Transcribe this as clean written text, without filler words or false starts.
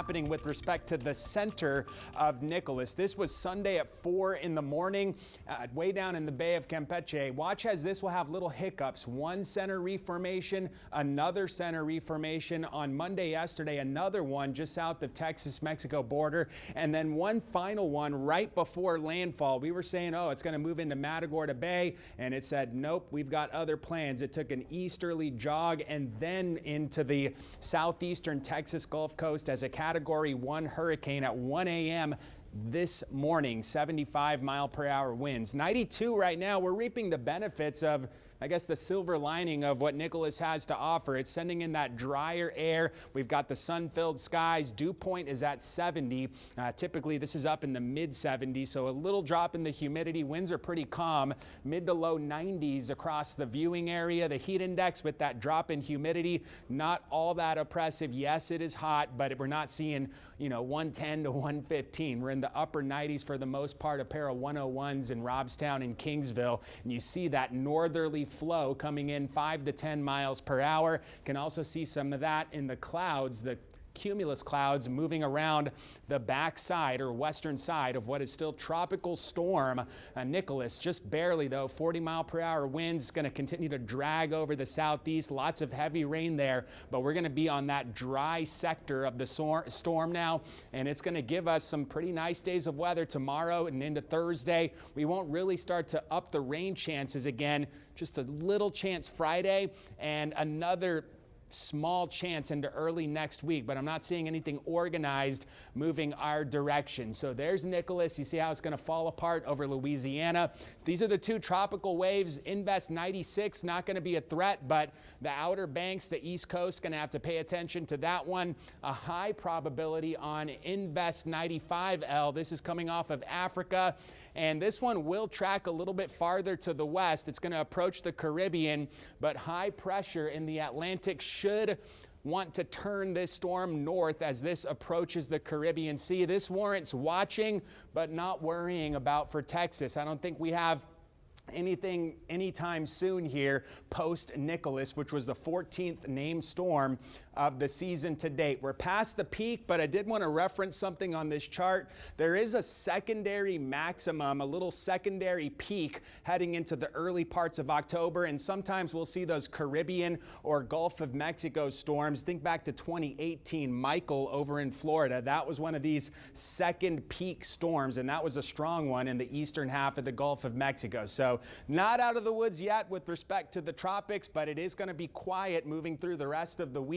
happening with respect to the center of Nicholas. This was Sunday at 4 in the morning, way down in the Bay of Campeche. Watch as this will have little hiccups. One center reformation, another center reformation on Monday yesterday, another one just south of Texas-Mexico border, and then one final one right before landfall. We were saying, oh, it's going to move into Matagorda Bay, and it said, nope, we've got other plans. It took an easterly jog and then into the southeastern Texas Gulf Coast as a Category 1 hurricane at 1 a.m. this morning. 75-mile-per-hour winds. 92 right now. We're reaping the benefits of, I guess, the silver lining of what Nicholas has to offer. It's sending in that drier air. We've got the sun-filled skies. Dew point is at 70. Typically, this is up in the mid-70s, so a little drop in the humidity. Winds are pretty calm, mid to low 90s across the viewing area. The heat index with that drop in humidity, not all that oppressive. Yes, it is hot, but we're not seeing, 110 to 115. We're in the upper 90s for the most part, a pair of 101s in Robstown and Kingsville. And you see that northerly flow coming in 5 to 10 miles per hour. Can also see some of that in the clouds, the cumulus clouds moving around the backside or western side of what is still tropical storm Nicholas. Just barely though, 40-mile-per-hour winds going to continue to drag over the southeast. Lots of heavy rain there, but we're going to be on that dry sector of the storm now, and it's going to give us some pretty nice days of weather tomorrow and into Thursday. We won't really start to up the rain chances again. Just a little chance Friday and another small chance into early next week, but I'm not seeing anything organized moving our direction. So there's Nicholas. You see how it's going to fall apart over Louisiana. These are the two tropical waves. Invest 96, not going to be a threat, but the Outer Banks, the East Coast, going to have to pay attention to that one. A high probability on Invest 95L. This is coming off of Africa, and this one will track a little bit farther to the west. It's going to approach the Caribbean, but high pressure in the Atlantic should want to turn this storm north as this approaches the Caribbean Sea. This warrants watching but not worrying about for Texas. I don't think we have anything anytime soon here post Nicholas, which was the 14th named storm of the season to date. We're past the peak, but I did want to reference something on this chart. There is a secondary maximum, a little secondary peak heading into the early parts of October, and sometimes we'll see those Caribbean or Gulf of Mexico storms. Think back to 2018, Michael over in Florida. That was one of these second peak storms, and that was a strong one in the eastern half of the Gulf of Mexico. So not out of the woods yet with respect to the tropics, but it is going to be quiet moving through the rest of the week.